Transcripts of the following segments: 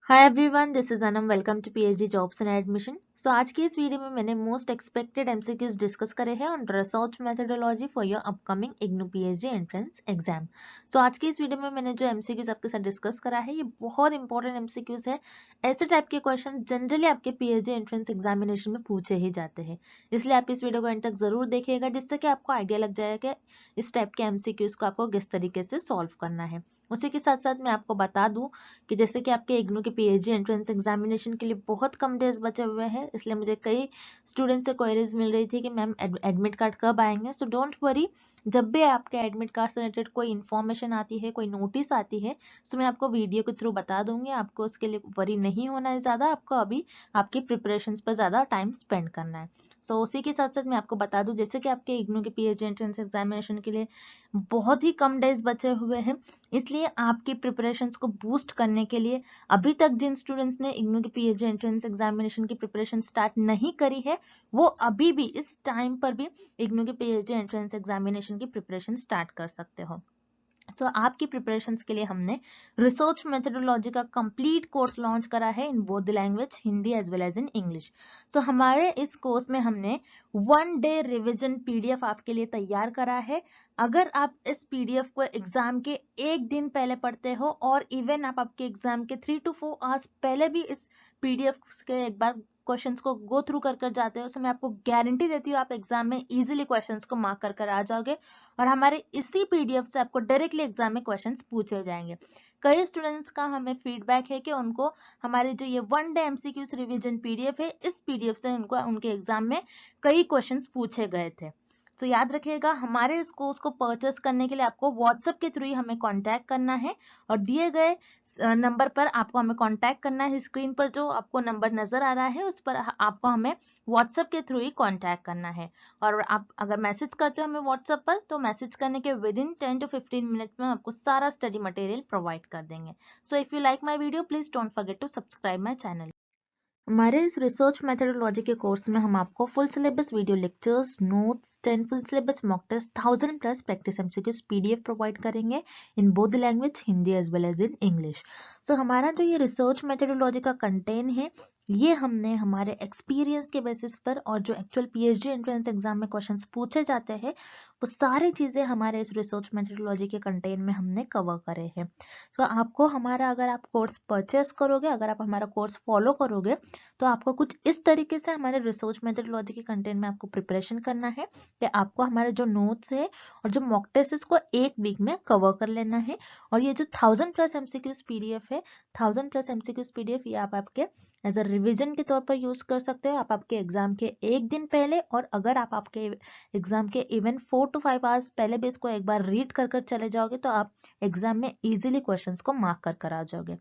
Hi everyone, this is Anam. Welcome to PhD jobs and admission. So आज की इस video में मैंने मोस्ट एक्सपेक्टेड एमसीक्यूज डिस्कस करे हैं on research methodology for your upcoming IGNOU PhD entrance exam. So आज की इस वीडियो में मैंने जो एमसीक्यूज आपके साथ डिस्कस करा है, ये बहुत इंपॉर्टेंट एमसीक्यूज है। ऐसे टाइप के क्वेश्चन जनरली आपके पीएचडी एंट्रेंस एग्जामिनेशन में पूछे ही जाते हैं, इसलिए आप इस वीडियो को एंड तक जरूर देखिएगा, जिससे कि आपको आइडिया लग जाएगा कि इस टाइप के एमसीक्यूज को आपको किस तरीके से सॉल्व करना है। उसी के साथ साथ मैं आपको बता दूं कि जैसे कि आपके इग्नू के पीएचडी एंट्रेंस एग्जामिनेशन के लिए बहुत कम डेज बचे हुए हैं, इसलिए मुझे कई स्टूडेंट्स से क्वेरीज मिल रही थी कि मैम एडमिट कार्ड कब आएंगे। सो डोंट वरी, जब भी आपके एडमिट कार्ड से रिलेटेड कोई इन्फॉर्मेशन आती है, कोई नोटिस आती है, तो मैं आपको वीडियो के थ्रू बता दूंगी। आपको उसके लिए वरी नहीं होना है ज्यादा, आपको अभी आपकी प्रिपरेशंस पर ज्यादा टाइम स्पेंड करना है। सो उसी के साथ साथ मैं आपको बता दूं, जैसे कि आपके इग्नू के पीएचडी एंट्रेंस एग्जामिनेशन के लिए बहुत ही कम डेज बचे हुए हैं, इसलिए आपकी प्रिपरेशंस को बूस्ट करने के लिए अभी तक जिन स्टूडेंट्स ने इग्नू की पीएचडी एंट्रेंस एग्जामिनेशन की प्रिपरेशन स्टार्ट नहीं करी है, वो अभी भी इस टाइम पर भी इग्नू की पीएचडी एंट्रेंस एग्जामिनेशन की प्रिपरेशन स्टार्ट कर सकते हो। सो आपकी प्रिपरेशंस के लिए हमने रिसर्च मेथोडोलॉजी का कंप्लीट कोर्स लॉन्च करा है in both the language, Hindi as well as in English. So हमारे इस कोर्स में हमने 1 डे रिवीजन पीडीएफ आपके लिए तैयार करा है। अगर आप इस पीडीएफ को एग्जाम के एक दिन पहले पढ़ते हो, और इवन आप आपके एग्जाम के 3 to 4 आवर्स पहले भी इस पीडीएफ के एक बार क्वेश्चंस को गो थ्रू कर कर जाते हो, तो मैं आपको गारंटी देती हूँ आप एग्जाम में इजीली क्वेश्चंस को मार्क कर कर आ जाओगे, और हमारे इसी पीडीएफ से आपको डायरेक्टली एग्जाम में क्वेश्चंस पूछे जाएंगे। कई स्टूडेंट्स का हमें फीडबैक है कि उनको हमारे जो ये 1 डे एमसीक्यूज रिवीजन पीडीएफ है, इस पीडीएफ से उनको उनके एग्जाम में कई क्वेश्चंस पूछे गए थे। तो याद रखिएगा, हमारे इस कोर्स को परचेस करने के लिए आपको व्हाट्सएप के थ्रू ही हमें कांटेक्ट करना है, और दिए गए नंबर पर आपको हमें कांटेक्ट करना है। स्क्रीन पर जो आपको नंबर नजर आ रहा है, उस पर आपको हमें व्हाट्सएप के थ्रू ही कांटेक्ट करना है। और आप अगर मैसेज करते हो हमें व्हाट्सएप पर, तो मैसेज करने के विद इन 10 to 15 मिनट में आपको सारा स्टडी मटेरियल प्रोवाइड कर देंगे। So if you like my video, please don't forget to subscribe my channel. हमारे इस रिसर्च मेथोडोलॉजी के कोर्स में हम आपको full syllabus video lectures, notes, 10 full syllabus mock test, 1000+ practice MCQs PDF provide करेंगे in both language, Hindi as well as in English. So हमारा जो ये रिसर्च मेथोडोलॉजी का कंटेंट है, ये हमने हमारे एक्सपीरियंस के बेसिस पर, और जो एक्चुअल पीएचडी एंट्रेंस एग्जाम में क्वेश्चंस पूछे जाते हैं, वो सारी चीजें हमारे इस रिसर्च मेथोडोलॉजी के कंटेंट में हमने कवर करे हैं। तो आपको हमारा, अगर आप कोर्स परचेस करोगे, अगर आप हमारा कोर्स फॉलो करोगे, तो आपको कुछ इस तरीके से हमारे रिसर्च मेथोडोलॉजी के कंटेंट में आपको प्रिपरेशन करना है कि आपको हमारे जो नोट्स है और जो मॉक टेस्ट को एक वीक में कवर कर लेना है। और ये जो 1000+ एमसीक्यूज पीडीएफ है, 1000+ एमसीक्यूज पीडीएफ, ये आप आपके एज अ रिविजन के तौर पर यूज कर सकते हो, आप आपके एग्जाम के एक दिन पहले, और अगर आप आपके एग्जाम के इवन 4 to 5 आवर्स पहले भी इसको एक बार रीड कर कर चले जाओगे, तो आप एग्जाम में इजीली क्वेश्चंस को मार्क कर कर आ जाओगे।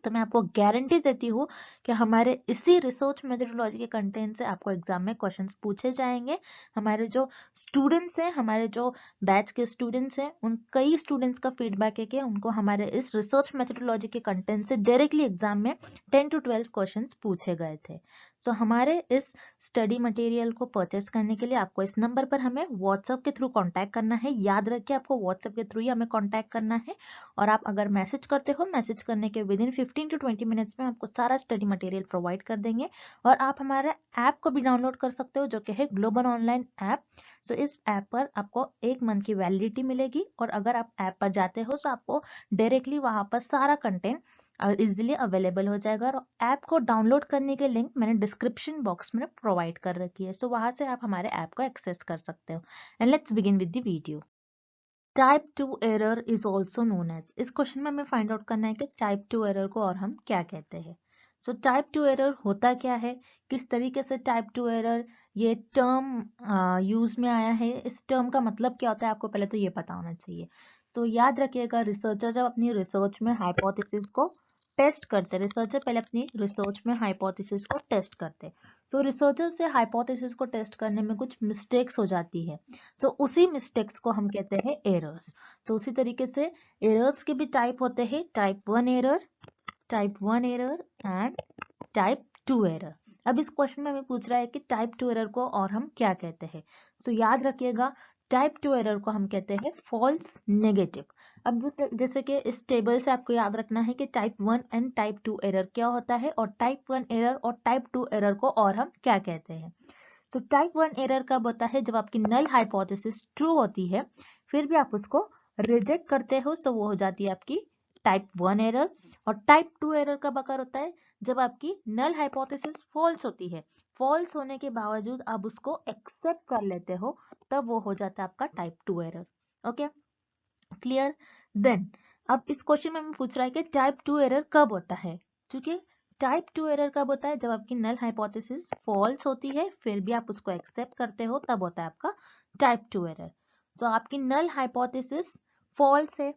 तो मैं आपको गारंटी देती हूँ कि हमारे इसी रिसर्च मेथोडोलॉजी के कंटेंट से आपको एग्जाम में क्वेश्चंस पूछे जाएंगे। हमारे जो स्टूडेंट्स हैं, हमारे जो बैच के स्टूडेंट्स हैं, उन कई स्टूडेंट्स का फीडबैक है कि उनको हमारे इस रिसर्च मेथोडोलॉजी के कंटेंट से डायरेक्टली एग्जाम में 10 to 12 क्वेश्चंस पूछे गए थे। सो हमारे इस स्टडी मटेरियल को परचेस करने के लिए आपको इस नंबर पर हमें व्हाट्सएप के थ्रू कॉन्टैक्ट करना है। याद रखिए, आपको व्हाट्सएप के थ्रू ही हमें कॉन्टैक्ट करना है, और आप अगर मैसेज करते हो, मैसेज करने के विद इन 15 to 20 मिनट्स में आपको सारा स्टडी मटेरियल प्रोवाइड कर देंगे। और आप हमारे ऐप को भी डाउनलोड कर सकते हो, जो कि है ग्लोबल ऑनलाइन ऐप। सो इस ऐप पर आपको 1 मंथ की वैलिडिटी मिलेगी, और अगर आप ऐप पर जाते हो, तो आपको डायरेक्टली वहां पर सारा कंटेंट इजिली अवेलेबल हो जाएगा। और ऐप को डाउनलोड करने के लिंक मैंने डिस्क्रिप्शन बॉक्स में प्रोवाइड कर रखी है, सो वहां से आप हमारे ऐप को एक्सेस कर सकते हो। And let's begin with the video. Type 2 error is also known as, इस क्वेश्चन में हमें फाइंड आउट करना है कि टाइप 2 एरर को और हम क्या कहते हैं। सो टाइप 2 एरर होता क्या है, किस तरीके से टाइप 2 एरर ये टर्म यूज में आया है, इस टर्म का मतलब क्या होता है, आपको पहले तो ये पता होना चाहिए। सो याद रखिएगा, रिसर्चर जब अपनी रिसर्च में हाइपोथेसिस को टेस्ट करते, रिसर्चर पहले अपनी रिसर्च में हाइपोथेसिस को टेस्ट करते, तो रिसर्चर से हाइपोथेसिस को टेस्ट करने में कुछ मिस्टेक्स हो जाती है। सो उसी मिस्टेक्स को हम कहते हैं एरर्स। सो उसी तरीके से एरर्स के भी टाइप होते हैं, type 1 error, type 1 error and type 2 error. अब इस क्वेश्चन में हमें पूछ रहा है कि टाइप 2 एरर को और हम क्या कहते हैं। सो याद रखिएगा, टाइप 2 एरर को हम कहते हैं फॉल्स नेगेटिव। अब जैसे कि इस टेबल से आपको याद रखना है कि टाइप 1 एंड टाइप 2 एरर क्या होता है और टाइप 1 एरर और टाइप 2 एरर को और हम क्या कहते हैं। तो टाइप 1 एरर कब होता है, जब आपकी नल हाइपोथेसिस ट्रू होती है फिर भी आप उसको रिजेक्ट करते हो, सो वो हो जाती है आपकी टाइप 1 एरर। और टाइप 2 एरर कब अकर होता है, जब आपकी नल हाइपोथेसिस फॉल्स होती है, फॉल्स होने के बावजूद आप उसको एक्सेप्ट कर लेते हो, तब वो हो जाता है आपका type 2 error. Okay, clear. Then अब इस क्वेश्चन में हमें पूछ रहा है कि टाइप 2 एरर कब होता है, क्योंकि टाइप 2 एरर कब होता है, जब आपकी नल हाइपोथेसिस फॉल्स होती है फिर भी आप उसको एक्सेप्ट करते हो, तब होता है आपका टाइप 2 एरर। तो आपकी नल हाइपोथेसिस फॉल्स है,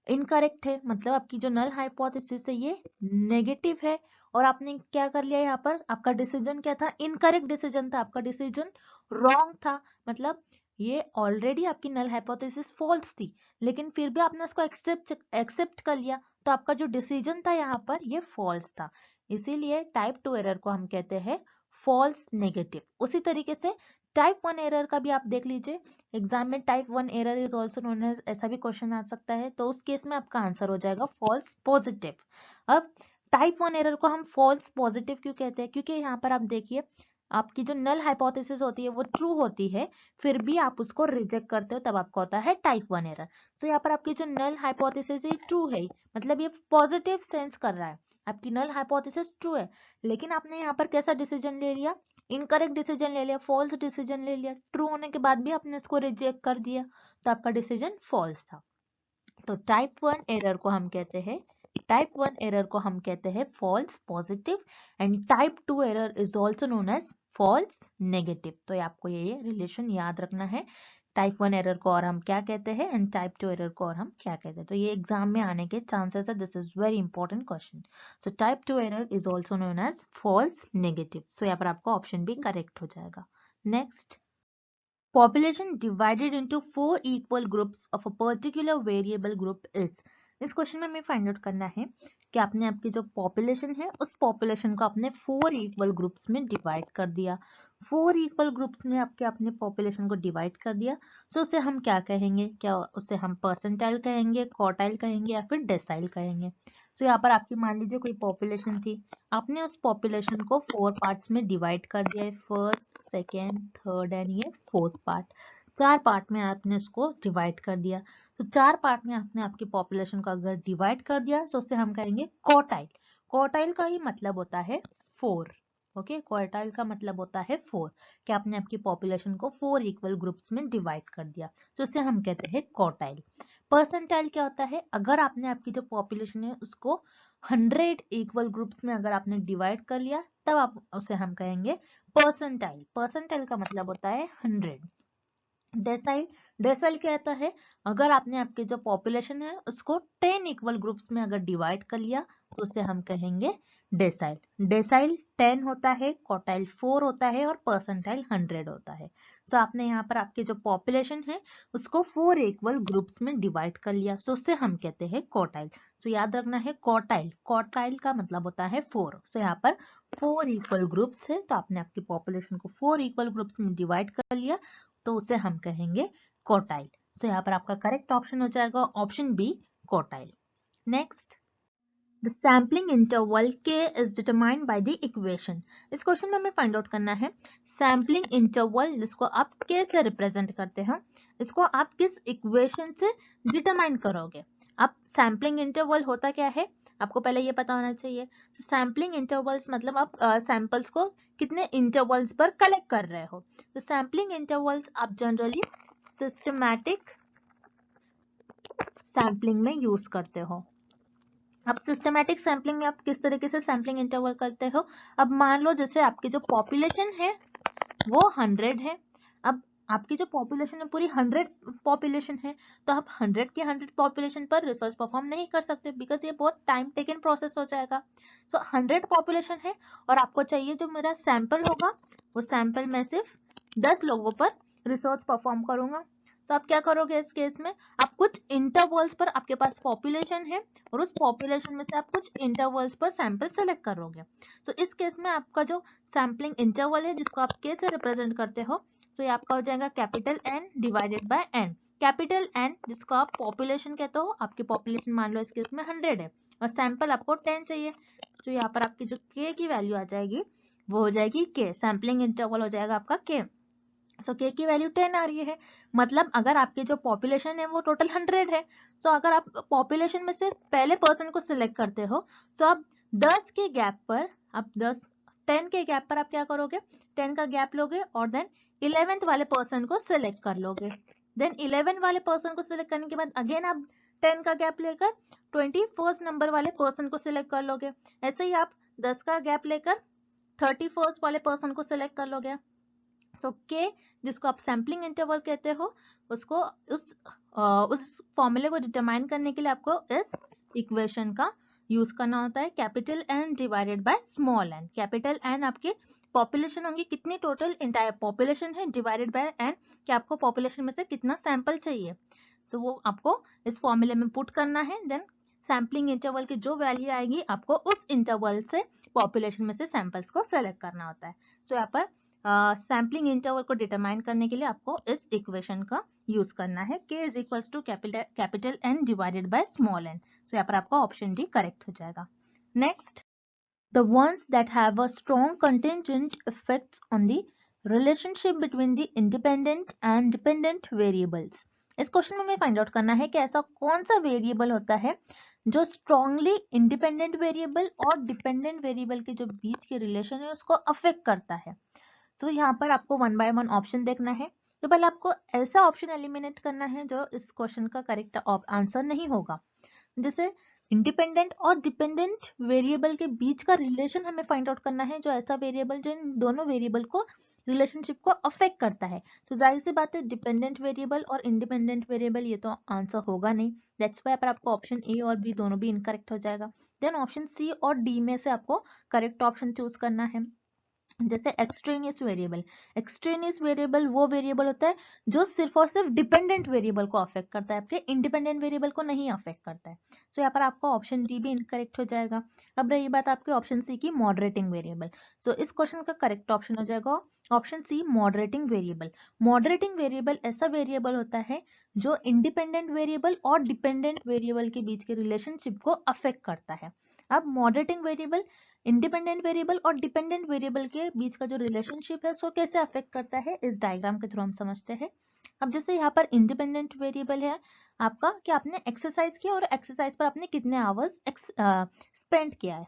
इनकरेक्ट है, मतलब आपकी जो नल हाइपोथेसिस है ये नेगेटिव है, और आपने क्या कर लिया यहाँ पर, आपका डिसीजन क्या था, इनकरेक्ट डिसीजन था, आपका डिसीजन रॉन्ग था। मतलब ये ऑलरेडी आपकी नल हाइपोथेसिस फॉल्स थी, लेकिन फिर भी आपने उसको एक्सेप्ट कर लिया, तो आपका जो डिसीजन था यहाँ पर ये फॉल्स था। इसीलिए टाइप 2 एरर को हम कहते हैं फॉल्स नेगेटिव। उसी तरीके से टाइप 1 एरर का भी आप देख लीजिए, एग्जाम में type 1 error is also known as, ऐसा भी क्वेश्चन आ सकता है, तो उस केस में आपका आंसर हो जाएगा फॉल्स पॉजिटिव। अब टाइप 1 एरर को हम फॉल्स पॉजिटिव क्यों कहते हैं, क्योंकि यहाँ पर आप देखिए आपकी जो नल हाइपोथेसिस होती है वो ट्रू होती है, फिर भी आप उसको रिजेक्ट करते हो, तब आपका होता है टाइप 1 एरर। तो यहाँ पर आपकी जो नल हाइपोथेसिस है ट्रू है, मतलब ये पॉजिटिव सेंस कर रहा है, आपकी नल हाइपोथेसिस ट्रू है, लेकिन आपने यहाँ पर कैसा डिसीजन ले लिया, इनकरेक्ट डिसीजन ले लिया, फॉल्स डिसीजन ले लिया, ट्रू होने के बाद भी आपने इसको रिजेक्ट कर दिया, तो आपका डिसीजन फॉल्स था। तो टाइप 1 एरर को हम कहते हैं, टाइप 1 एरर को हम कहते हैं false positive, and type 2 error is also known as false negative. तो आपको ये रिलेशन याद रखना है, टाइप 1 एरर को और हम क्या कहते हैं एंड टाइप 2 एरर को और हम क्या कहते हैं, तो ये एग्जाम में आने के चांसेस है, this is very important question. So type 2 error is also known as false negative, so यहाँ पर आपका ऑप्शन भी करेक्ट हो जाएगा। Next, population divided into 4 equal groups of a particular variable group is। इस क्वेश्चन में हमें फाइंड आउट करना है कि आपने आपकी जो पॉपुलेशन है उस पॉपुलेशन को आपने 4 इक्वल ग्रुप्स में डिवाइड कर दिया, 4 इक्वल ग्रुप्स में आपके अपने पॉपुलेशन को डिवाइड कर दिया। सो उसे हम क्या कहेंगे, क्या उसे हम परसेंटाइल कहेंगे, क्वार्टाइल कहेंगे या फिर डेसाइल कहेंगे। सो यहाँ पर आपकी मान लीजिए कोई पॉपुलेशन थी, आपने उस पॉपुलेशन को 4 पार्ट्स में डिवाइड कर दिया है, फर्स्ट सेकेंड थर्ड एंड ये फोर्थ पार्ट, 4 पार्ट में आपने इसको डिवाइड कर दिया। तो 4 पार्ट में आपने आपकी पॉपुलेशन को अगर डिवाइड कर दिया तो उससे हम कहेंगे क्वार्टाइल। क्वार्टाइल का ही मतलब होता है 4। ओके, क्वार्टाइल का मतलब होता है 4, कि आपने आपकी पॉपुलेशन को 4 इक्वल ग्रुप्स में डिवाइड कर दिया, तो इसे हम कहते हैं क्वार्टाइल। परसेंटाइल क्या होता है, अगर आपने आपकी जो पॉपुलेशन है उसको 100 इक्वल ग्रुप्स में अगर आपने डिवाइड कर लिया, तब आप उसे हम कहेंगे परसेंटाइल। परसेंटाइल का मतलब होता है 100। डेसाइल, डेसाइल क्या होता है, अगर आपने आपके जो पॉपुलेशन है उसको 10 इक्वल ग्रुप्स में अगर डिवाइड कर लिया तो उसे हम कहेंगे डेसाइल। डेसाइल 10 होता है, क्वार्टाइल 4 होता है और परसेंटाइल 100 होता है। सो आपने यहाँ पर आपके जो पॉपुलेशन है उसको 4 इक्वल ग्रुप्स में डिवाइड कर लिया, सो उसे हम कहते हैं क्वार्टाइल। सो याद रखना है क्वार्टाइल, क्वार्टाइल का मतलब होता है 4। सो यहाँ पर 4 इक्वल ग्रुप्स है, तो आपने आपकी पॉपुलेशन को 4 इक्वल ग्रुप्स में डिवाइड कर लिया, तो उसे हम कहेंगे क्वार्टाइल। सो यहाँ पर आपका करेक्ट ऑप्शन हो जाएगा option B, quartile. Next, the sampling interval k is determined by the equation. इस क्वेश्चन में हमें फाइंड आउट करना है सैम्पलिंग इंटरवल, जिसको आप k से रिप्रेजेंट करते हैं, इसको आप किस इक्वेशन से डिटरमाइन करोगे। अब सैम्पलिंग इंटरवल होता क्या है, आपको पहले ये पता होना चाहिए। सैम्पलिंग इंटरवल्स मतलब आप सैंपल्स को कितने इंटरवल्स पर कलेक्ट कर रहे हो। तो सैम्पलिंग इंटरवल्स आप जनरली सिस्टमैटिक सैम्पलिंग में यूज करते हो। अब सिस्टमैटिक सैम्पलिंग में आप किस तरीके से सैम्पलिंग इंटरवल करते हो, अब मान लो जैसे आपकी जो पॉपुलेशन है वो 100 है, अब आपकी जो पॉपुलेशन है पूरी 100 पॉपुलेशन है, तो आप 100 के 100 पॉपुलेशन पर रिसर्च परफॉर्म नहीं कर सकते, बिकॉज ये बहुत टाइम टेकन प्रोसेस हो जाएगा। तो 100 पॉपुलेशन है और आपको चाहिए जो मेरा सैंपल होगा वो सैंपल में सिर्फ 10 लोगों पर रिसर्च परफॉर्म करूंगा, तो आप क्या करोगे इस केस में, आप कुछ इंटरवल्स पर, आपके पास पॉपुलेशन है और उस पॉपुलेशन में से आप कुछ इंटरवल्स पर सैंपल सेलेक्ट करोगे। तो इस केस में आपका जो सैम्पलिंग इंटरवल है जिसको आप के से रिप्रेजेंट करते हो, तो ये आपका हो जाएगा capital N divided bye N। Capital N जिसको आप पॉपुलेशन कहते हो, आपकी पॉपुलेशन मान लो इस केस में 100 है और सैंपल आपको 10 चाहिए, तो यहाँ पर आपकी जो k की वैल्यू आ जाएगी वो हो जाएगी k, सैम्पलिंग इंटरवल हो जाएगा आपका k। सो k की वैल्यू 10 आ रही है, मतलब अगर आपकी जो पॉपुलेशन है वो टोटल 100 है, तो अगर आप पॉपुलेशन में से पहले पर्सन को सिलेक्ट करते हो, तो आप 10 के गैप पर, आप 10 के गैप पर आप क्या करोगे, 10 का गैप लोगे और देन 11th वाले पर्सन को सिलेक्ट कर लोगे। देन 11 वाले पर्सन को सिलेक्ट करने के बाद अगेन आप 10 का गैप लेकर 21st नंबर वाले पर्सन को सिलेक्ट कर लोगे। ऐसे ही आप 10 का गैप लेकर 31st वाले पर्सन को सिलेक्ट कर लोगे। सो के जिसको आप सैम्पलिंग इंटरवल कहते हो, उसको उस फॉर्मूले को डिटरमाइन करने के लिए आपको इस इक्वेशन का यूज करना होता है, capital N divided by small n। Capital N आपके पॉपुलेशन होंगी, कितनी टोटल इंटायर पॉपुलेशन है, डिवाइडेड बाय n कि आपको पॉपुलेशन में से कितना सैंपल चाहिए, तो वो आपको इस फॉर्मूले में पुट करना है। देन सैम्पलिंग इंटरवल की जो वैल्यू आएगी आपको उस इंटरवल से पॉपुलेशन में से सैंपल्स को सेलेक्ट करना होता है। सो यहाँ पर सैम्पलिंग इंटरवल को डिटरमाइन करने के लिए आपको इस इक्वेशन का यूज करना है, k is equals to capital N divided by small n। तो यहाँ पर आपका ऑप्शन डी करेक्ट हो जाएगा। Next, the ones that have a strong contingent effects on the relationship between the independent and dependent variables। इस question में हमें find out करना है कि ऐसा कौन सा वेरिएबल होता है जो स्ट्रांगली इंडिपेंडेंट वेरिएबल और डिपेंडेंट वेरिएबल के जो बीच के रिलेशन है उसको अफेक्ट करता है। तो यहाँ पर आपको 1 बाय 1 ऑप्शन देखना है। तो पहले आपको ऐसा ऑप्शन एलिमिनेट करना है जो इस क्वेश्चन का करेक्ट आंसर नहीं होगा। जैसे इंडिपेंडेंट और डिपेंडेंट वेरिएबल के बीच का रिलेशन हमें फाइंड आउट करना है, जो ऐसा वेरिएबल जो इन दोनों वेरिएबल को रिलेशनशिप को अफेक्ट करता है। तो जाहिर सी बात है डिपेंडेंट वेरिएबल और इंडिपेंडेंट वेरिएबल ये तो आंसर होगा नहीं, दैट्स व्हाई पर आपको ऑप्शन ए और बी दोनों भी इनकरेक्ट हो जाएगा। देन ऑप्शन सी और डी में से आपको करेक्ट ऑप्शन चूज करना है। जैसे एक्सट्रेनियस वेरिएबल, एक्सट्रेनियस वेरिएबल वो वेरिएबल होता है जो सिर्फ और सिर्फ डिपेंडेंट वेरिएबल को अफेक्ट करता है, आपके इंडिपेंडेंट वेरिएबल को नहीं अफेक्ट करता है। सो यहाँ पर आपका ऑप्शन डी भी इनकरेक्ट हो जाएगा। अब रही बात आपके ऑप्शन सी की मॉडरेटिंग वेरिएबल, सो इस क्वेश्चन का करेक्ट ऑप्शन हो जाएगा option C moderating variable. Moderating variable ऐसा वेरिएबल होता है जो इंडिपेंडेंट वेरिएबल और डिपेंडेंट वेरिएबल के बीच के रिलेशनशिप को अफेक्ट करता है। अब मॉडरेटिंग वेरिएबल इंडिपेंडेंट वेरिएबल और डिपेंडेंट वेरिएबल के बीच का जो रिलेशनशिप है उसको कैसे अफेक्ट करता है इस डायग्राम के थ्रू हम समझते हैं। अब जैसे यहाँ पर इंडिपेंडेंट वेरिएबल है आपका कि आपने एक्सरसाइज किया और एक्सरसाइज पर आपने कितने आवर्स स्पेंड किया है,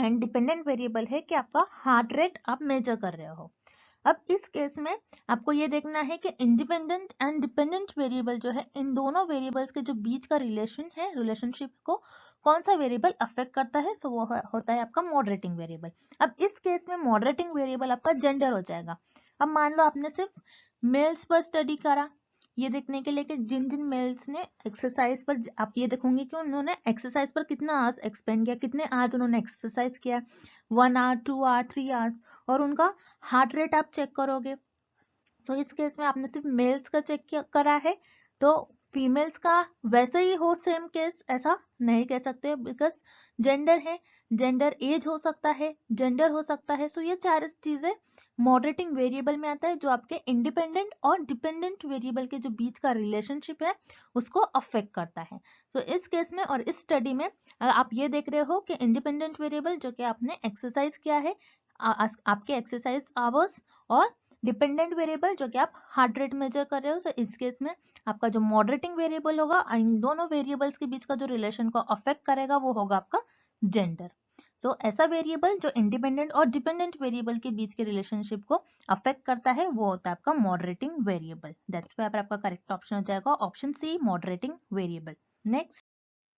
एंड डिपेंडेंट वेरिएबल है कि आपका हार्ट रेट आप मेजर कर रहे हो। अब इस केस में आपको ये देखना है कि इंडिपेंडेंट एंड डिपेंडेंट वेरिएबल जो है इन दोनों वेरिएबल्स के जो बीच का रिलेशन है, रिलेशनशिप को कौन सा वेरिएबल अफेक्ट करता है, सो वो होता है आपका मॉडरेटिंग वेरिएबल। अब इस केस में मॉडरेटिंग वेरिएबल आपका जेंडर हो जाएगा। अब मान लो आपने सिर्फ मेल्स पर स्टडी करा, ये देखने के लिए कि जिन जिन मेल्स ने एक्सरसाइज पर, आप ये देखोगे कि उन्होंने एक्सरसाइज पर कितना आवर्स एक्सपेंड किया, कितने आवर्स उन्होंने एक्सरसाइज किया, 1 आवर 2 आवर 3 आवर्स, और उनका हार्ट रेट आप चेक करोगे। तो इस केस में आपने सिर्फ मेल्स का चेक करा है, तो फीमेल्स का वैसे ही हो सेम केस, ऐसा नहीं कह सकते बिकॉज जेंडर है, जेंडर एज हो सकता है, जेंडर हो सकता है। सो ये चार चीजें मॉडरेटिंग वेरिएबल में आता है जो आपके इंडिपेंडेंट और डिपेंडेंट वेरिएबल के जो बीच का रिलेशनशिप है उसको अफेक्ट करता है। सो इस केस में और इस स्टडी में आप ये देख रहे हो कि इंडिपेंडेंट वेरिएबल जो कि आपने एक्सरसाइज किया है, आपके एक्सरसाइज आवर्स, और डिपेंडेंट वेरिएबल जो कि आप हार्ट रेट मेजर कर रहे हो। सो इस केस में आपका जो मॉडरेटिंग वेरिएबल होगा इन दोनों वेरिएबल्स के बीच का जो रिलेशन को अफेक्ट करेगा वो होगा आपका जेंडर। सो ऐसा वेरिएबल जो इंडिपेंडेंट और डिपेंडेंट वेरिएबल के बीच के रिलेशनशिप को अफेक्ट करता है वो होता है आपका मॉडरेटिंग वेरिएबल। दैट्स व्हाई आपका करेक्ट ऑप्शन हो जाएगा option C moderating variable. Next,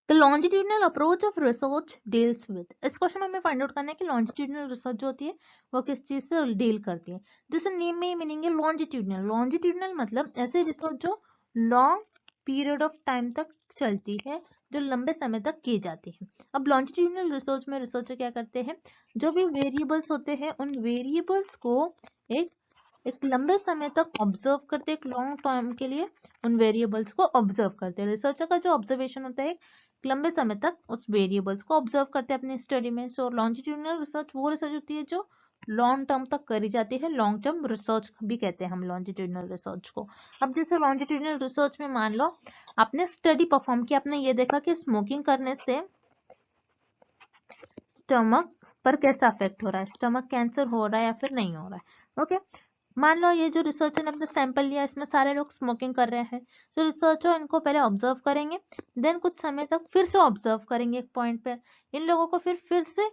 the longitudinal approach of research deals with, इस क्वेश्चन में हमें फाइंड आउट करना है कि लॉन्जिट्यूडनल रिसर्च जो होती है वो किस चीज से डील करती है। जैसे नेम में ही मीनिंग है लॉन्जिट्यूडनल, लॉन्जिट्यूडनल मतलब ऐसे रिसर्च जो लॉन्ग पीरियड ऑफ टाइम तक चलती है, जो लंबे समय तक की जाती है। अब लॉन्जिट्यूडनल रिसर्च में रिसर्चर क्या करते हैं, जो भी वेरिएबल्स होते हैं उन वेरिएबल्स को एक एक लंबे समय तक ऑब्जर्व करते हैं, एक लॉन्ग टर्म के लिए उन वेरिएबल्स को ऑब्जर्व करते हैं। रिसर्चर का जो ऑब्जर्वेशन होता है एक लंबे समय तक उस वेरिएबल्स को ऑब्जर्व करते हैं अपनी स्टडी में। सो लॉन्जिट्यूडिनल रिसर्च वो रिसर्च होती है जो लॉन्ग टर्म तक करी जाती है, लॉन्ग टर्म रिसर्च भी कहते हैं हम लॉन्जिट्यूडिनल रिसर्च को। अब जैसे लॉन्जिट्यूडिनल रिसर्च में मान लो आपने स्टडी परफॉर्म किया, आपने ये देखा कि स्मोकिंग करने से स्टमक पर कैसा अफेक्ट हो रहा है, स्टमक कैंसर हो रहा है या फिर नहीं हो रहा है। ओके, मान लो ये जो रिसर्चर ने अपना सैंपल लिया, इसमें सारे लोग स्मोकिंग कर रहे हैं, तो रिसर्चर इनको पहले ऑब्जर्व करेंगे, देन कुछ समय तक फिर से ऑब्जर्व करेंगे एक पॉइंट पे, इन लोगों को फिर से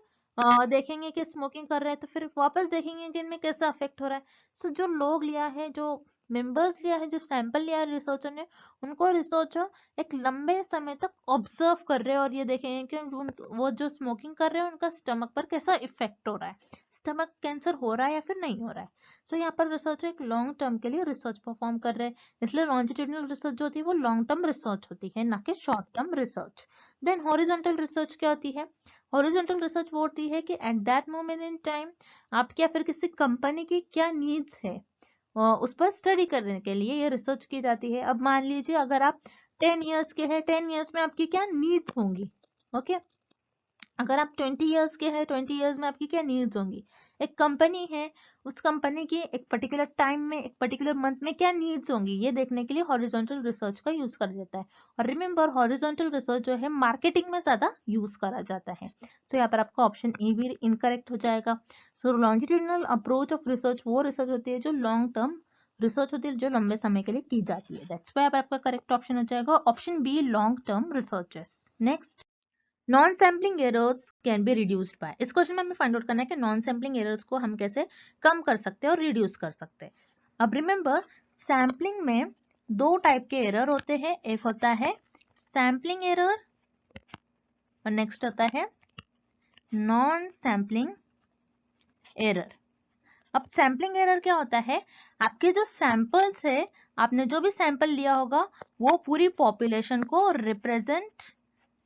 देखेंगे कि स्मोकिंग कर रहे हैं, तो फिर वापस देखेंगे कि इनमें कैसा अफेक्ट हो रहा है। सो जो लोग लिया है, जो मेंबर्स लिया है, जो सैंपल लिया है रिसर्चर ने, उनको रिसर्चर एक लंबे समय तक ऑब्जर्व कर रहे हैं और ये देखेंगे कि वो जो स्मोकिंग कर रहे हैं उनका स्टमक पर कैसा इफेक्ट हो रहा है, स्टमक कैंसर हो रहा है या फिर नहीं हो रहा है। सो यहाँ पर रिसर्चर एक लॉन्ग टर्म के लिए रिसर्च परफॉर्म कर रहे हैं, इसलिए लॉन्जिट्यूडिनल रिसर्च जो होती है वो लॉन्ग टर्म रिसर्च होती है, ना कि short term research. Then horizontal research क्या होती है? हॉरिजॉन्टल रिसर्च वो होती है कि at that moment in time आप क्या फिर किसी कंपनी की क्या नीड्स है उस पर स्टडी करने के लिए ये रिसर्च की जाती है। अब मान लीजिए अगर आप 10 इयर्स के हैं, 10 इयर्स में आपकी क्या नीड्स होंगी। ओके, अगर आप 20 इयर्स के हैं, 20 इयर्स में आपकी क्या नीड्स होंगी। एक कंपनी है, उस कंपनी की एक पर्टिकुलर टाइम में, एक पर्टिकुलर मंथ में क्या नीड्स होंगी, ये देखने के लिए हॉरिजॉन्टल रिसर्च का यूज कर जाता है। और रिमेंबर हॉरिजॉन्टल रिसर्च जो है मार्केटिंग में ज्यादा यूज करा जाता है। तो यहाँ पर आपका ऑप्शन ए भी इनकरेक्ट हो जाएगा। सो लॉन्जिट्यूडिनल अप्रोच ऑफ रिसर्च वो रिसर्च होती है जो लॉन्ग टर्म रिसर्च होती है, जो लंबे समय के लिए की जाती है। दैट्स व्हाई आपका करेक्ट ऑप्शन हो जाएगा option B, long term researches. Next, non sampling errors can be reduced by. इस क्वेश्चन में हमें फाइंड आउट करना है कि नॉन सैम्पलिंग एरर्स को हम कैसे कम कर सकते हैं और रिड्यूस कर सकते हैं। अब रिमेंबर सैम्पलिंग में दो टाइप के एरर होते हैं, एक होता है सैम्पलिंग एरर और नेक्स्ट होता है नॉन सैम्पलिंग एरर। अब सैम्पलिंग एरर क्या होता है? आपके जो सैंपल्स है, आपने जो भी सैंपल लिया होगा वो पूरी पॉपुलेशन को रिप्रेजेंट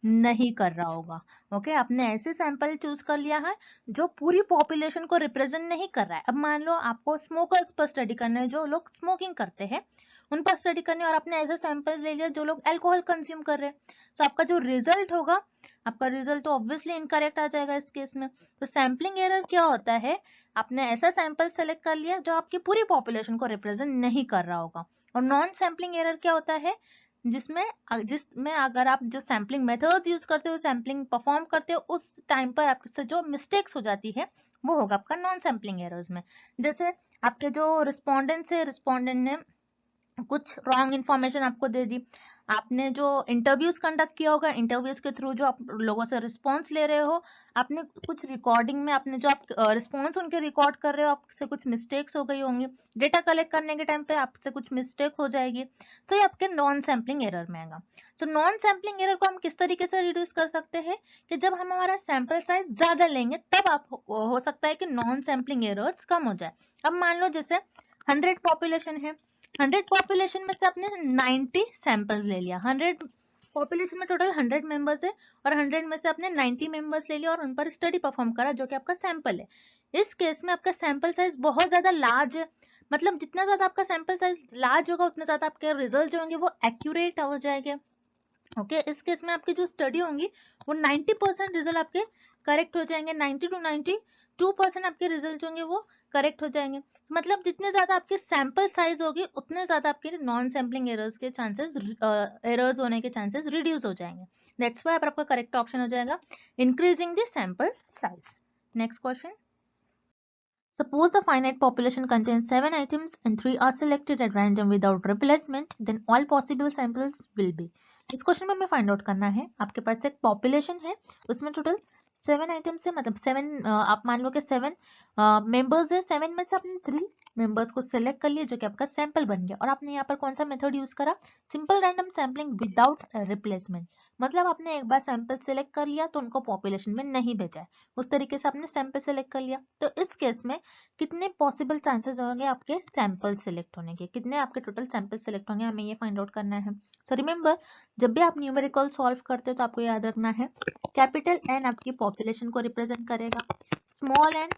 नहीं कर रहा होगा। ओके, आपने ऐसे सैंपल चूज कर लिया है जो पूरी पॉपुलेशन को रिप्रेजेंट नहीं कर रहा है। अब मान लो आपको स्मोकर्स पर स्टडी करना है, जो लोग स्मोकिंग करते हैं उन पर स्टडी करनी है, और आपने ऐसे सैंपल्स ले लिया जो लोग अल्कोहल कंज्यूम कर रहे हैं, तो आपका जो रिजल्ट होगा, आपका रिजल्ट तो ऑब्वियसली इनकरेक्ट आ जाएगा इस केस में। तो सैम्पलिंग एरर क्या होता है? आपने ऐसा सैंपल सेलेक्ट कर लिया जो आपकी पूरी पॉपुलेशन को रिप्रेजेंट नहीं कर रहा होगा। और नॉन सैम्पलिंग एरर क्या होता है? जिसमें अगर आप जो सैम्पलिंग मेथड्स यूज करते हो, सैम्पलिंग परफॉर्म करते हो, उस टाइम पर आपसे जो मिस्टेक्स हो जाती है वो होगा आपका नॉन सैम्पलिंग एरर्स में। जैसे आपके जो रिस्पोंडेंट है, रिस्पोंडेंट ने कुछ रॉन्ग इन्फॉर्मेशन आपको दे दी, आपने जो इंटरव्यूज कंडक्ट किया होगा, इंटरव्यूज के थ्रू जो आप लोगों से रिस्पॉन्स ले रहे हो, आपने कुछ रिकॉर्डिंग में आपने जो आप रिस्पॉन्स उनके रिकॉर्ड कर रहे हो, आपसे कुछ मिस्टेक्स हो गई होंगी, डेटा कलेक्ट करने के टाइम पे आपसे कुछ मिस्टेक हो जाएगी, तो ये आपके नॉन सैम्पलिंग एरर में आएगा। तो नॉन सैम्पलिंग एरर को हम किस तरीके से रिड्यूस कर सकते हैं कि जब हम हमारा सैंपल साइज ज्यादा लेंगे तब आप हो सकता है कि नॉन सैम्पलिंग एरर्स कम हो जाए। अब मान लो जैसे 100 पॉपुलेशन है, 100 पॉपुलेशन में से आपने 90 सैंपल्स ले लिया, 100 पॉपुलेशन में टोटल 100 मेंबर्स है और 100 में से आपने 90 मेंबर्स ले लिया और उन पर स्टडी परफॉर्म करा जो कि आपका सैंपल है। इस केस में आपका सैंपल साइज बहुत ज्यादा लार्ज है, मतलब जितना ज्यादा आपका सैंपल साइज लार्ज होगा उतना ज्यादा आपके रिजल्ट जो होंगे वो एक्यूरेट हो जाएंगे। ओके, इस केस में आपकी जो स्टडी होंगी वो 90% रिजल्ट आपके करेक्ट हो जाएंगे, 90 टू 92% आपके रिजल्ट होंगे वो करेक्ट हो जाएंगे। मतलब जितने ज्यादा आपके सैंपल साइज होगी उतने ज्यादा आपके नॉन सैम्पलिंग एरर्स के चांसेस, एरर्स होने के चांसेस रिड्यूस हो जाएंगे। दैट्स व्हाई आपका करेक्ट ऑप्शन हो जाएगा increasing the sample size. Next question, suppose a finite population contains 7 items and 3 are selected at random without replacement, then all possible samples will be। इस question में हमें find out करना है, आपके पास एक पॉपुलेशन है, उसमें टोटल 7 आइटम्स है, मतलब 7 आप मान लो कि 7 मेंबर्स है, 7 में से आपने 3 मेंबर्स को सिलेक्ट कर लिया जो कि आपका सैंपल बन गया। और आपने यहाँ पर कौन सा मेथड यूज करा? Simple random sampling without replacement. मतलब आपने एक बार सैंपल सिलेक्ट कर लिया तो उनको पॉपुलेशन में नहीं भेजा है, उस तरीके से आपने सैंपल सिलेक्ट कर लिया। तो इस केस में कितने पॉसिबल चांसेस होंगे आपके सैंपल सिलेक्ट होने के, कितने आपके टोटल सैंपल सिलेक्ट होंगे, हमें ये फाइंड आउट करना है। सो रिमेंबर, जब भी आप न्यूमेरिकल सॉल्व करते हो तो आपको याद रखना है कैपिटल एन आपकी पॉपुलेशन को रिप्रेजेंट करेगा, स्मॉल एन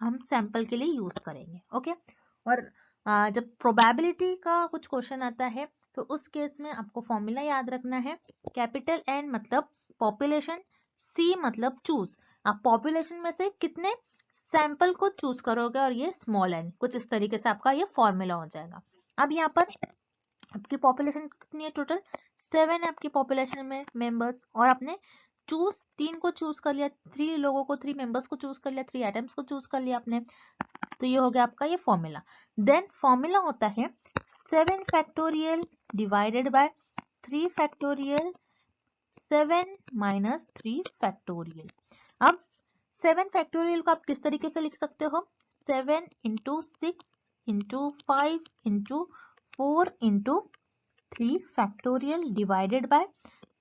हम सैंपल के लिए यूज करेंगे। ओके, और जब प्रोबेबिलिटी का कुछ क्वेश्चन आता है तो उस केस में आपको फॉर्मूला याद रखना है। कैपिटल N मतलब पॉपुलेशन, C मतलब चूज। आप पॉपुलेशन में से कितने सैंपल को चूज करोगे और ये स्मॉल n, कुछ इस तरीके से आपका ये फॉर्मूला हो जाएगा। अब यहाँ पर आपकी पॉपुलेशन कितनी है टोटल, 7 है आपकी पॉपुलेशन में मेंबर्स, और आपने चूज 3 को चूज कर लिया, 3 लोगों को, 3 मेंबर्स को चूज कर लिया, 3 आइटम्स को चूज कर लिया आपने। तो ये हो गया आपका ये फॉर्मूला। देन फॉर्मूला होता है 7 factorial divided by 3 factorial 7 minus 3 factorial. अब 7 फैक्टोरियल को आप किस तरीके से लिख सकते हो, 7 into 6 into 5 into 4 into 3 factorial divided by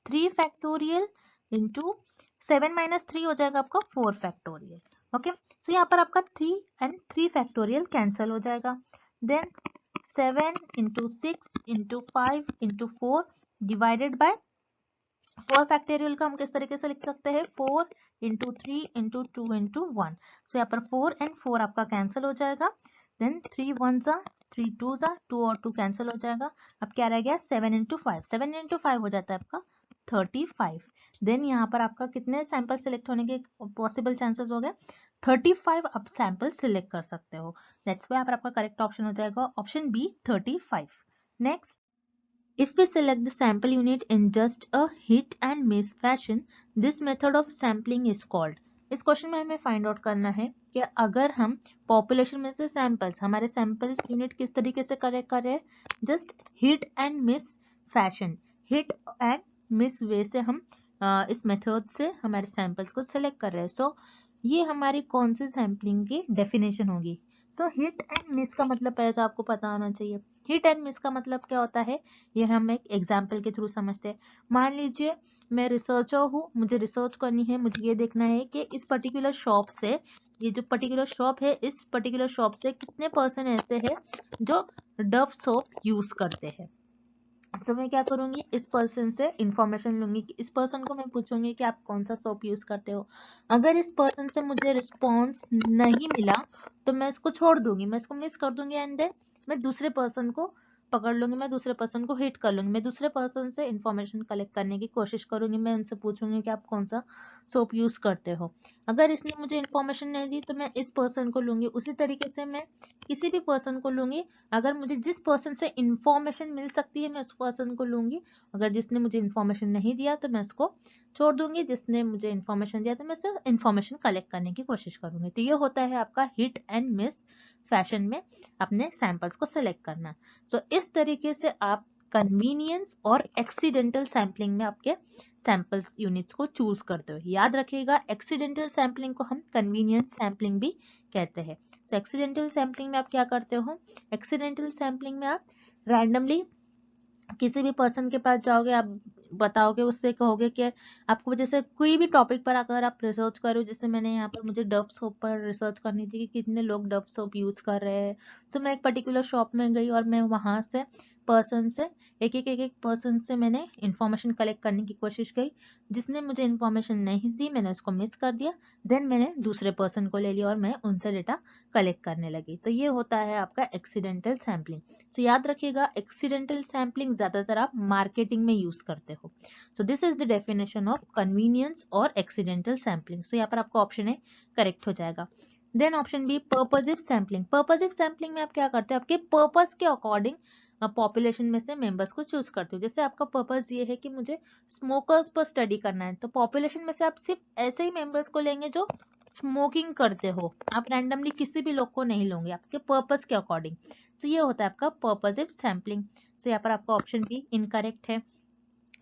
3 factorial into 7 minus 3 हो जाएगा आपका 4 फैक्टोरियल। ओके, सो यहाँ पर आपका 3 एंड 3 फैक्टोरियल कैंसिल हो जाएगा। Then 7 into 6 into 5 into 4 divided by 4 factorial का हम किस तरीके से लिख सकते हैं, 4 इंटू 3 इंटू 2 इंटू 1। सो यहाँ पर 4 एंड 4 आपका कैंसिल हो जाएगा। देन 3 1 जा 3 2 जा 2 और 2 कैंसिल हो जाएगा। अब क्या रह गया, 7 इंटू 5, 7 इंटू 5 हो जाता है आपका 35। देन यहाँ पर आपका कितने सैंपल सिलेक्ट होने के पॉसिबल चांसेस हो गए, 35 आप सैंपल सिलेक्ट कर सकते हो। दैट्स व्हाई यहाँ पर आपका करेक्ट ऑप्शन हो जाएगा option B 35। Next, if we select the sample unit in just a hit and miss fashion, this method of sampling is called। इस क्वेश्चन में हमें फाइंड आउट करना है कि अगर हम पॉपुलेशन में से सैंपल्स, हमारे सैंपल्स यूनिट किस तरीके से करेक्ट कर रहे हैं, just hit and miss fashion, hit and miss way से हम इस मेथड से हमारे सैंपल्स को सिलेक्ट कर रहे हैं। सो ये हमारी कौन सी सैम्पलिंग की डेफिनेशन होगी। सो हिट एंड मिस का मतलब पहले तो आपको पता होना चाहिए। हिट एंड मिस का मतलब क्या होता है, ये हम एक एग्जाम्पल के थ्रू समझते हैं। मान लीजिए मैं रिसर्चर हूँ, मुझे रिसर्च करनी है, मुझे ये देखना है कि इस पर्टिकुलर शॉप से, ये जो पर्टिकुलर शॉप है, इस पर्टिकुलर शॉप से कितने पर्सन ऐसे हैं जो डव सोप यूज करते हैं। तो मैं क्या करूंगी, इस पर्सन से इंफॉर्मेशन लूंगी कि इस पर्सन को मैं पूछूंगी कि आप कौन सा सोप यूज करते हो। अगर इस पर्सन से मुझे रिस्पॉन्स नहीं मिला तो मैं इसको छोड़ दूंगी, मैं इसको मिस कर दूंगी, एंड देन मैं दूसरे पर्सन को पकड़ लूंगी, मैं दूसरे पर्सन को हिट कर लूंगी, मैं दूसरे पर्सन से इंफॉर्मेशन कलेक्ट करने की कोशिश करूंगी, मैं उनसे पूछूंगी कि आप कौन सा सोप यूज करते हो। अगर इसने मुझे इंफॉर्मेशन नहीं दी तो मैं इस पर्सन को लूंगी। उसी तरीके से मैं किसी भी पर्सन को लूंगी, अगर मुझे जिस पर्सन से इंफॉर्मेशन मिल सकती है मैं उस पर्सन को लूंगी, अगर जिसने मुझे इंफॉर्मेशन नहीं दिया तो मैं उसको छोड़ दूंगी, जिसने मुझे इंफॉर्मेशन दिया तो मैं उससे इंफॉर्मेशन कलेक्ट करने की कोशिश करूंगी। तो ये होता है आपका हिट एंड मिस फैशन में अपने सैंपल्स को सिलेक्ट करना। सो इस तरीके से आप कन्वीनियंस और एक्सीडेंटल सैम्पलिंग में आपके सैंपल्स यूनिट्स को चूज करते हो। याद रखिएगा, एक्सीडेंटल सैम्पलिंग को हम कन्वीनियंस सैम्पलिंग भी कहते हैं। सो एक्सीडेंटल सैम्पलिंग में आप क्या करते हो, एक्सीडेंटल सैम्पलिंग में आप रैंडमली किसी भी पर्सन के पास जाओगे, आप बताओगे, उससे कहोगे कि आपको जैसे कोई भी टॉपिक पर अगर आप रिसर्च करो, जैसे मैंने यहाँ पर मुझे डव सोप पर रिसर्च करनी थी कि कितने लोग डव सोप यूज कर रहे हैं। सो मैं एक पर्टिकुलर शॉप में गई और मैं वहां से पर्सन से एक पर्सन से मैंने इंफॉर्मेशन कलेक्ट करने की कोशिश की। जिसने मुझे इंफॉर्मेशन नहीं दी मैंने उसको मिस कर दिया, देन मैंने दूसरे पर्सन को ले लिया और मैं उनसे डेटा कलेक्ट करने लगी। तो ये होता है आपका एक्सीडेंटल सैम्पलिंग। सो याद रखिएगा, एक्सीडेंटल सैम्पलिंग ज्यादातर आप मार्केटिंग में यूज करते हो। So this is the definition of convenience और एक्सीडेंटल सैम्पलिंग। सो यहाँ पर आपका ऑप्शन ए करेक्ट हो जाएगा। Then option B purposive sampling. Purposive sampling में आप क्या करते हो, आपके पर्पस के अकॉर्डिंग पॉपुलेशन में से मेंबर्स को चूज करते हो। जैसे आपका पर्पस ये है कि मुझे स्मोकर्स पर स्टडी करना है, तो पॉपुलेशन में से आप सिर्फ ऐसे ही मेंबर्स को लेंगे जो स्मोकिंग करते हो, आप रैंडमली किसी भी लोग को नहीं लोगे, आपके पर्पस के अकॉर्डिंग। सो ये होता है आपका पर्पसिव सैम्पलिंग। सो यहाँ पर आपका ऑप्शन बी इनकरेक्ट है।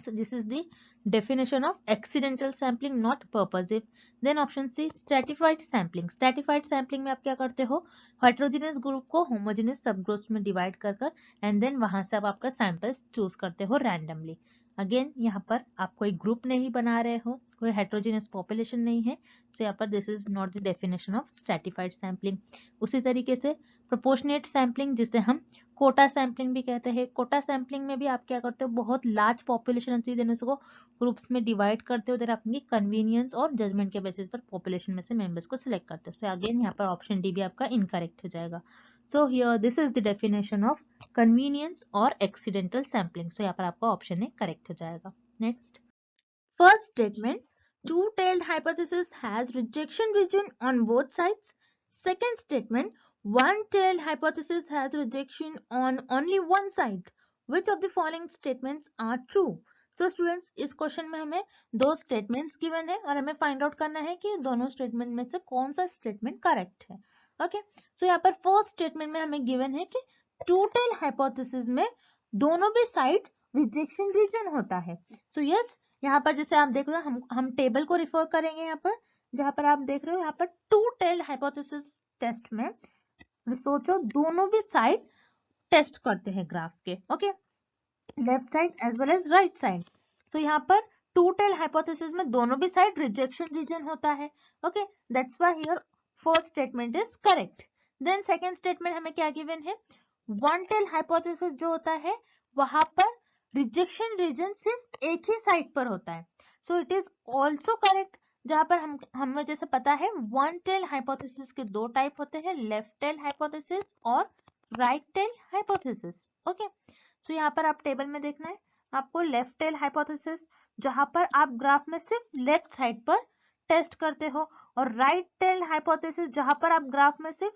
So this is the definition of accidental sampling, not purposive. Then option C stratified sampling. Stratified sampling में आप क्या करते हो, heterogeneous ग्रुप को homogeneous subgroups में डिवाइड कर कर एंड देन वहां से आप आपका सैंपल्स चूज करते हो रैंडमली। अगेन यहाँ पर आप कोई ग्रुप नहीं बना रहे हो, कोई हेट्रोजीनियस पॉपुलेशन नहीं है। सो यहाँ पर this is not the definition of stratified sampling. उसी तरीके से प्रोपोर्शनेट सैम्पलिंग जिसे हम कोटा सैम्पलिंग भी कहते हैं। कोटा सैम्पलिंग में भी आप क्या करते हो, बहुत लार्ज पॉपुलेशन होती है, देन उसको ग्रुप्स में डिवाइड करते हो, देन आपकी कन्वीनियंस और जजमेंट के बेसिस पर पॉपुलेशन में से मेंबर्स को सिलेक्ट करते हो। सो अगेन यहाँ पर ऑप्शन डी भी आपका इनकरेक्ट हो जाएगा। So here this is the definition of convenience और एक्सीडेंटल सैम्पलिंग। सो यहाँ पर आपका ऑप्शन ए करेक्ट हो जाएगा। Next, first statement, two-tailed hypothesis has rejection region on both sides. Second statement, one-tailed hypothesis has rejection on only one side. Which of the following statements are true? So students, इस question में हमें दो statements given है और हमें find out करना है कि दोनों स्टेटमेंट में से कौन सा स्टेटमेंट करेक्ट है। ओके, सो यहाँ पर फर्स्ट स्टेटमेंट में हमें गिवन है कि टू-टेल हाइपोथेसिस में दोनों भी साइड रिजेक्शन रीजन होता है। सो यस, यहाँ पर जैसे आप देख रहे हो, हम टेबल को रिफर करेंगे यहाँ पर, जहाँ पर आप देख रहे हो यहाँ पर टू-टेल हाइपोथेसिस टेस्ट में सोचो दोनों भी साइड टेस्ट करते हैं ग्राफ के, okay, left side as well as right side. So यहाँ पर टू-टेल हाइपोथेसिस में दोनों भी साइड रिजेक्शन रीजन होता है, okay, that's why here first statement is correct. Then second statement हमें क्या गिवन है, वन टेल हाइपोथेसिस जो होता है वहां पर रिजेक्शन रीजन सिर्फ एक ही साइड पर होता है। So it is also correct, जहां पर हमें जैसे पता है वन टेल हाइपोथेसिस के दो टाइप होते हैं, लेफ्ट टेल हाइपोथेसिस और राइट टेल हाइपोथेसिस। ओके, सो यहाँ पर आप टेबल में देखना है आपको लेफ्ट टेल हाइपोथेसिस, जहां पर आप ग्राफ में सिर्फ लेफ्ट साइड पर टेस्ट करते हो, और राइट टेल हाइपोथेसिस जहां पर आप ग्राफ में सिर्फ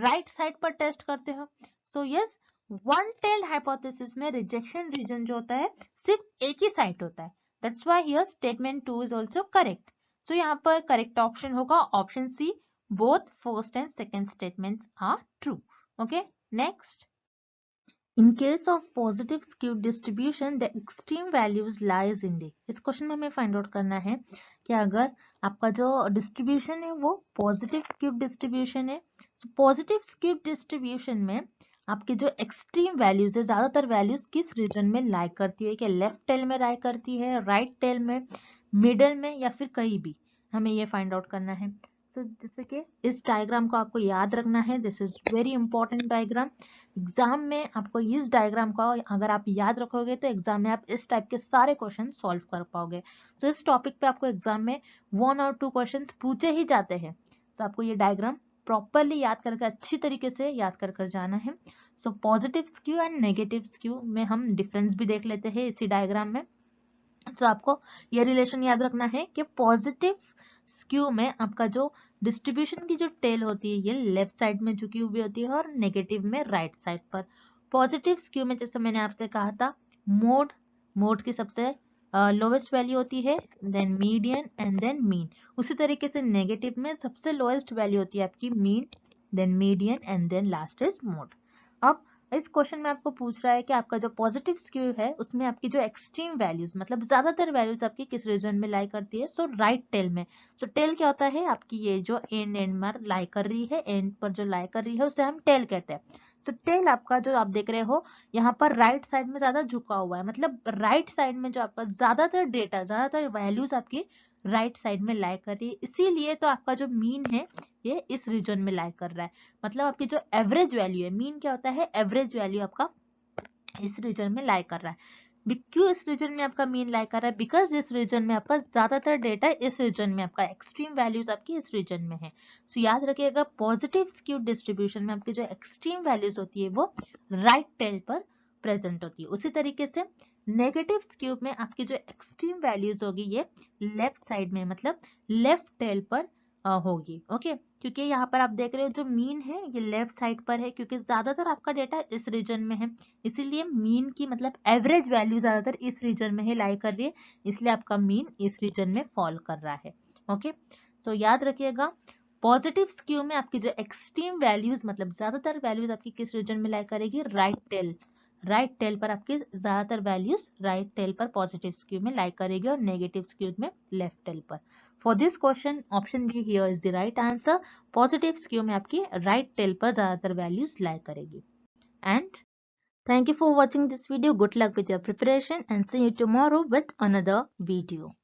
राइट साइड पर टेस्ट करते हो। So yes, one tail hypothesis में रिजेक्शन रीजन जो होता है सिर्फ एक ही साइड होता है, that's why here statement 2 is also correct. So यहाँ पर करेक्ट ऑप्शन होगा option C, both first and second statements are true. Okay, next, in case of positive skewed distribution the extreme values lies in the, इस question में हमें find out करना है कि अगर आपका जो डिस्ट्रीब्यूशन है वो पॉजिटिव स्क्यूड डिस्ट्रीब्यूशन है, पॉजिटिव स्क्यूड डिस्ट्रीब्यूशन में आपकी जो एक्सट्रीम वैल्यूज है, ज्यादातर वैल्यूज किस रीजन में लाई करती है, कि लेफ्ट टेल में लाई करती है, राइट टेल में, मिडल में, या फिर कहीं भी, हमें ये फाइंड आउट करना है। तो जैसे कि इस डायग्राम को आपको याद रखना है, this is very important diagram. Exam में आपको इस डायग्राम का अगर आप याद रखोगे तो एग्जाम में आप इस टाइप के सारे क्वेश्चन सॉल्व कर पाओगे। तो इस टॉपिक पे आपको एग्जाम में 1 और 2 क्वेश्चंस पूछे ही जाते हैं, तो आपको ये डायग्राम प्रॉपरली याद करके अच्छी तरीके से याद कर जाना है। So positive skew and negative skew में हम डिफरेंस भी देख लेते हैं इसी डायग्राम में। सो आपको ये रिलेशन याद रखना है कि पॉजिटिव स्क्यू में आपका जो डिस्ट्रीब्यूशन की जो टेल होती है ये लेफ्ट साइड में झुकी हुई होती है और नेगेटिव में राइट साइड पर। पॉजिटिव स्क्यू में जैसे मैंने आपसे कहा था, मोड की सबसे लोवेस्ट वैल्यू होती है, then median and then mean. उसी तरीके से नेगेटिव में सबसे लोएस्ट वैल्यू होती है आपकी mean, then median and then last is mode. अब इस क्वेश्चन में आपको पूछ रहा है कि आपका जो पॉजिटिव स्क्यू है उसमें आपकी जो एक्सट्रीम वैल्यूज, मतलब ज्यादातर वैल्यूज आपकी किस रीजन में लाई करती है, सो राइट टेल में। सो टेल क्या होता है, आपकी ये जो एंड में लाई कर रही है, एंड पर जो लाई कर रही है उसे हम टेल कहते हैं। तो टेल आपका जो आप देख रहे हो यहाँ पर राइट साइड में ज्यादा झुका हुआ है, मतलब राइट साइड में जो आपका ज्यादातर डेटा, ज्यादातर वैल्यूज आपकी राइट साइड में लाई कर रही है, इसीलिए तो आपका जो मीन है ये इस रीजन में लाई कर रहा है। मतलब आपकी जो एवरेज वैल्यू है, मीन क्या होता है, एवरेज वैल्यू आपका इस रीजन में लाई कर रहा है। क्यों इस रीजन में आपका मीन लाई कर रहा है, बिकॉज इस रीजन में आपका ज्यादातर डेटा इस रीजन में, आपका एक्सट्रीम वैल्यूज आपकी इस रीजन में है। सो याद रखिएगा पॉजिटिव स्क्यूड डिस्ट्रीब्यूशन में आपकी जो एक्सट्रीम वैल्यूज होती है वो राइट टेल पर प्रेजेंट होती है। उसी तरीके से नेगेटिव स्क्यू में आपकी जो एक्सट्रीम वैल्यूज होगी ये लेफ्ट साइड में, मतलब लेफ्ट टेल पर होगी। ओके, क्योंकि यहाँ पर आप देख रहे हो जो मीन है ये लेफ्ट साइड पर है, क्योंकि ज्यादातर आपका डेटा इस रीजन में है, इसीलिए मीन की मतलब एवरेज वैल्यू ज्यादातर इस रीजन में ही लाई कर रही है, इसलिए आपका मीन इस रीजन में फॉल कर रहा है। ओके, सो याद रखिएगा पॉजिटिव स्क्यू में आपकी जो एक्सट्रीम वैल्यूज, मतलब ज्यादातर वैल्यूज आपकी किस रीजन में लाई करेगी, राइट टेल पर आपकी ज्यादातर वैल्यूज राइट टेल पर पॉजिटिव स्क्यू में लाई करेगी और नेगेटिव स्क्यू में लेफ्ट टेल पर। For this question option D here is the right answer. Positive skew में आपकी राइट टेल पर ज्यादातर वैल्यूज लाई करेगी। And thank you for watching this video. Good luck with your preparation and see you tomorrow with another video.